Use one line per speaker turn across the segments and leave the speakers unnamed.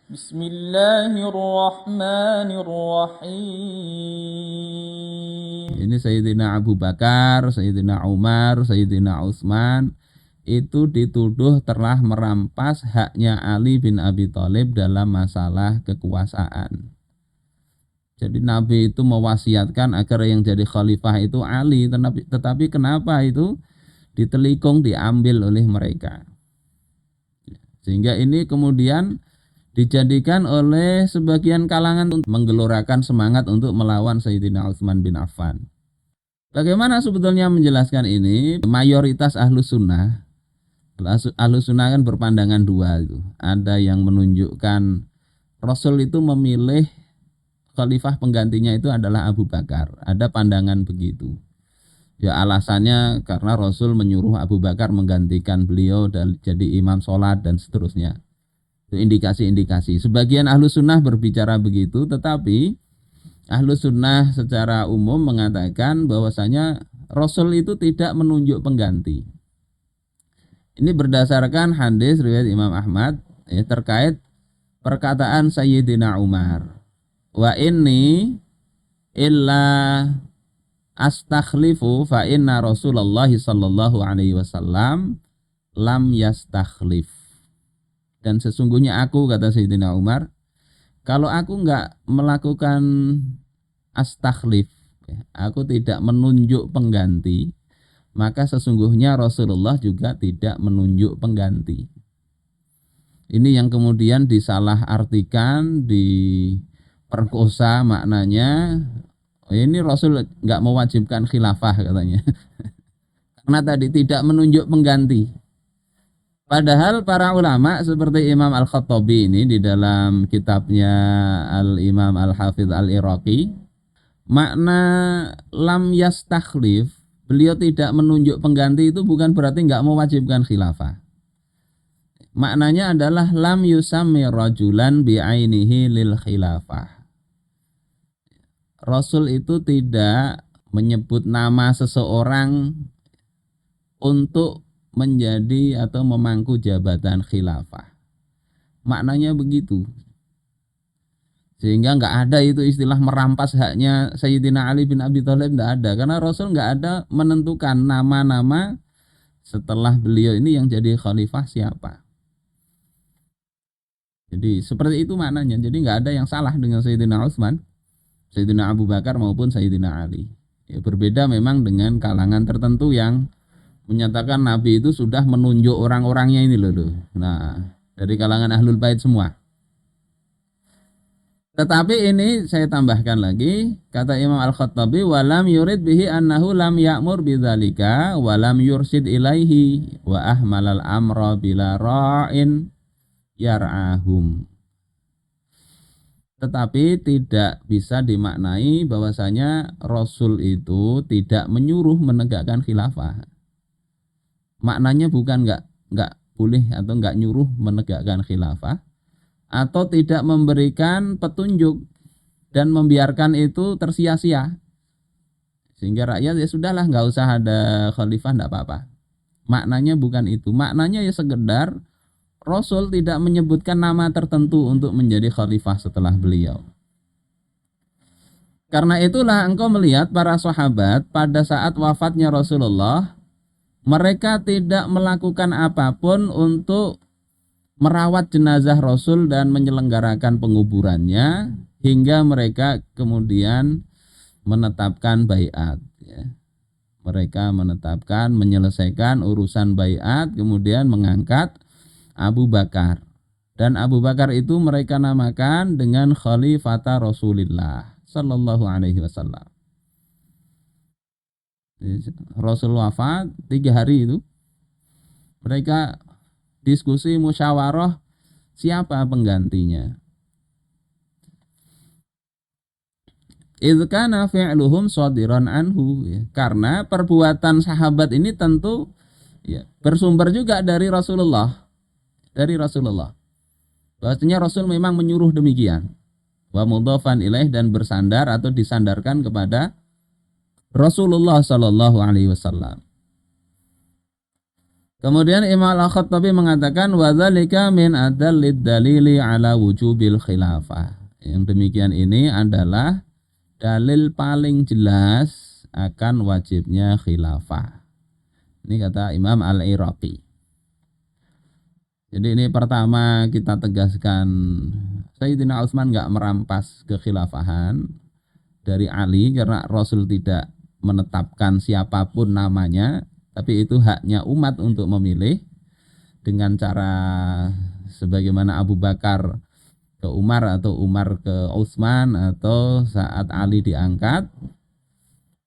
Bismillahirrahmanirrahim. Ini Sayyidina Abu Bakar, Sayyidina Umar, Sayyidina Utsman itu dituduh telah merampas haknya Ali bin Abi Thalib dalam masalah kekuasaan. Jadi Nabi itu mewasiatkan agar yang jadi khalifah itu Ali, tetapi kenapa itu ditelikung diambil oleh mereka? Sehingga ini kemudian dijadikan oleh sebagian kalangan untuk menggelorakan semangat untuk melawan Sayyidina Utsman bin Affan. Bagaimana sebetulnya menjelaskan ini? Mayoritas Ahlus Sunnah kan berpandangan dua itu. Ada yang menunjukkan Rasul itu memilih khalifah penggantinya itu adalah Abu Bakar. Ada pandangan begitu. Ya alasannya karena Rasul menyuruh Abu Bakar menggantikan beliau dan jadi imam sholat dan seterusnya. Itu indikasi-indikasi. Sebagian ahlu sunnah berbicara begitu, tetapi ahlu sunnah secara umum mengatakan bahwasanya Rasul itu tidak menunjuk pengganti. Ini berdasarkan hadis riwayat Imam Ahmad terkait perkataan Sayyidina Umar. Wa inni illa astakhlifu fa inna Rasulullah sallallahu alaihi wasallam lam yastakhlif. Dan sesungguhnya aku, kata Sayyidina Umar, kalau aku enggak melakukan astakhlif, aku tidak menunjuk pengganti, maka sesungguhnya Rasulullah juga tidak menunjuk pengganti. Ini yang kemudian disalahartikan, diperkosa maknanya, ini Rasul enggak mewajibkan khilafah katanya. Karena tadi tidak menunjuk pengganti. Padahal para ulama seperti Imam Al-Khattabi ini di dalam kitabnya Al-Imam Al-Hafidh Al-Iraqi, makna lam yastakhlif, beliau tidak menunjuk pengganti itu bukan berarti enggak mewajibkan khilafah. Maknanya adalah lam yusammi rajulan bi'ainihi lil khilafah. Rasul itu tidak menyebut nama seseorang untuk menjadi atau memangku jabatan khilafah. Maknanya begitu. Sehingga enggak ada itu istilah merampas haknya Sayyidina Ali bin Abi Thalib, enggak ada. Karena Rasul enggak ada menentukan nama-nama setelah beliau ini yang jadi khalifah siapa. Jadi seperti itu maknanya. Jadi enggak ada yang salah dengan Sayyidina Utsman, Sayyidina Abu Bakar maupun Sayyidina Ali. Ya, berbeda memang dengan kalangan tertentu yang menyatakan Nabi itu sudah menunjuk orang-orangnya ini loh. Nah, dari kalangan Ahlul Bait semua. Tetapi ini saya tambahkan lagi, kata Imam Al-Khattabi, walam yurid bihi annahu lam ya'mur bidzalika walam yursid ilaihi wa ahmalal amra bila ra'in yar'ahum. Tetapi tidak bisa dimaknai bahwasanya Rasul itu tidak menyuruh menegakkan khilafah. Maknanya bukan enggak boleh atau enggak nyuruh menegakkan khilafah, atau tidak memberikan petunjuk dan membiarkan itu tersia-sia sehingga rakyat ya sudahlah enggak usah ada khalifah enggak apa-apa. Maknanya bukan itu. Maknanya ya sekedar Rasul tidak menyebutkan nama tertentu untuk menjadi khalifah setelah beliau. Karena itulah engkau melihat para sahabat pada saat wafatnya Rasulullah, mereka tidak melakukan apapun untuk merawat jenazah Rasul dan menyelenggarakan penguburannya hingga mereka kemudian menetapkan baiat. Ya. Mereka menetapkan, menyelesaikan urusan baiat, kemudian mengangkat Abu Bakar. Dan Abu Bakar itu mereka namakan dengan Khalifata Rasulillah Sallallahu Alaihi Wasallam. Rasul wafat 3 hari itu mereka diskusi musyawarah siapa penggantinya. Idz kana fi'luhum shadiran anhu, ya. Karena perbuatan sahabat ini tentu ya, bersumber juga dari Rasulullah. Dari Rasulullah. Bahwasanya Rasul memang menyuruh demikian. Wa mudhafan ilaih, dan bersandar atau disandarkan kepada Rasulullah sallallahu alaihi wasallam. Kemudian Imam Al-Khattabi mengatakan wadzalika min adallid dalili ala wujubil khilafah. Yang demikian ini adalah dalil paling jelas akan wajibnya khilafah. Ini kata Imam Al-Iraqi. Jadi ini pertama kita tegaskan Sayyidina Utsman enggak merampas kekhilafahan dari Ali karena Rasul tidak menetapkan siapapun namanya, tapi itu haknya umat untuk memilih dengan cara sebagaimana Abu Bakar ke Umar atau Umar ke Utsman atau saat Ali diangkat.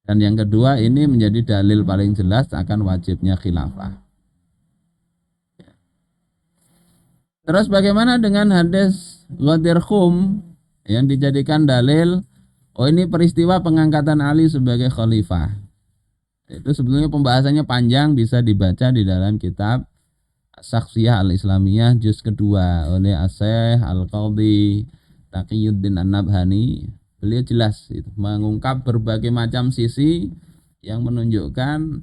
Dan yang kedua ini menjadi dalil paling jelas akan wajibnya khilafah. Terus bagaimana dengan hadis Ghadir Khum yang dijadikan dalil ini peristiwa pengangkatan Ali sebagai khalifah. Itu sebetulnya pembahasannya panjang, bisa dibaca di dalam kitab Syakhsiyah Al-Islamiyah juz kedua oleh As-Syaikh Al-Qadhi Taqiyuddin An-Nabhani. Beliau jelas itu mengungkap berbagai macam sisi yang menunjukkan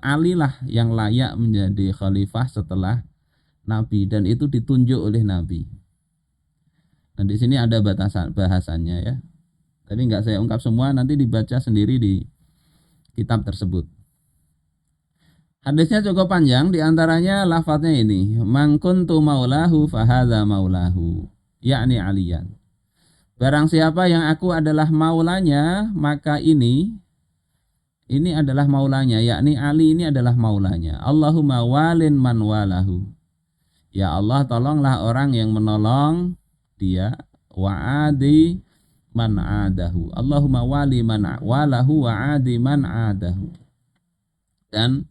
Ali lah yang layak menjadi khalifah setelah Nabi, dan itu ditunjuk oleh Nabi. Nah di sini ada batasan bahasannya ya. Tapi nggak saya ungkap semua, nanti dibaca sendiri di kitab tersebut. Hadisnya cukup panjang, diantaranya lafadznya ini, man kuntu maulahu fahadza maulahu, yakni Aliyan. Barang siapa yang aku adalah maulanya, maka ini adalah maulanya, yakni Ali ini adalah maulanya. Allahumma walin man walahu. Ya Allah, tolonglah orang yang menolong dia, wa'adi man adahu. Allahumma wali man walahu wa'adi man adahu. Dan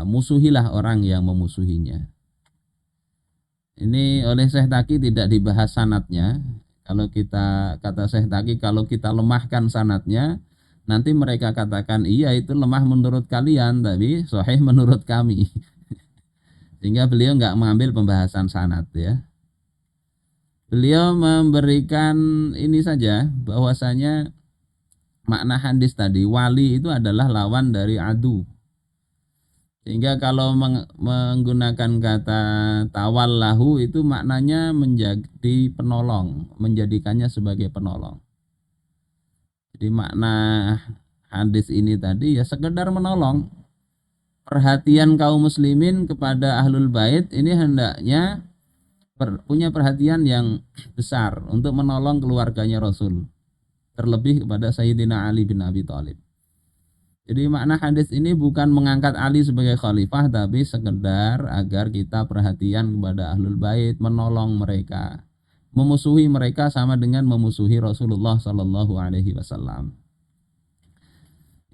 musuhilah orang yang memusuhinya. Ini oleh Syekh Taqi tidak dibahas sanadnya. Kalau kita kata Syekh Taqi, kalau kita lemahkan sanadnya, nanti mereka katakan iya itu lemah menurut kalian, tapi sahih menurut kami. Sehingga beliau nggak mengambil pembahasan sanad ya. Beliau memberikan ini saja, bahwasanya makna hadis tadi, wali itu adalah lawan dari adu. Sehingga kalau menggunakan kata tawallahu itu maknanya menjadi penolong, menjadikannya sebagai penolong. Jadi makna hadis ini tadi ya sekedar menolong. Perhatian kaum muslimin kepada ahlul bait ini hendaknya punya perhatian yang besar untuk menolong keluarganya Rasul, terlebih kepada Sayyidina Ali bin Abi Thalib. Jadi makna hadis ini bukan mengangkat Ali sebagai khalifah, tapi sekedar agar kita perhatian kepada ahlul bait, menolong mereka. Memusuhi mereka sama dengan memusuhi Rasulullah Sallallahu Alaihi Wasallam.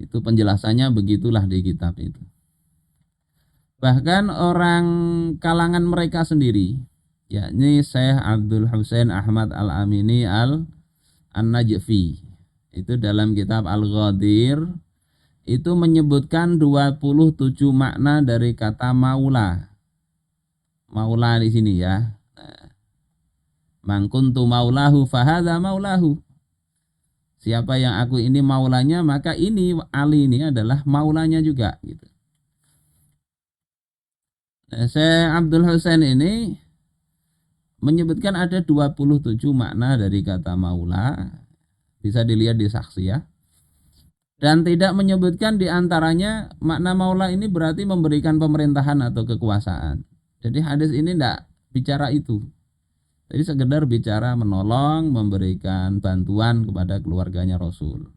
Itu penjelasannya begitulah di kitab itu. Bahkan orang kalangan mereka sendiri, yakni Syekh Abdul Husain Ahmad Al-Amini An-Najfi, itu dalam kitab Al-Ghadir itu menyebutkan 27 makna dari kata maula. Maula di sini ya. Man kuntu maulahu fahadza maulahu. Siapa yang aku ini maulanya, maka ini Ali ini adalah maulanya juga gitu. Syekh Abdul Husain ini menyebutkan ada 27 makna dari kata maula. Bisa dilihat di Syakhsiyah. Dan tidak menyebutkan diantaranya makna maula ini berarti memberikan pemerintahan atau kekuasaan. Jadi hadis ini tidak bicara itu. Jadi sekedar bicara menolong, memberikan bantuan kepada keluarganya Rasul.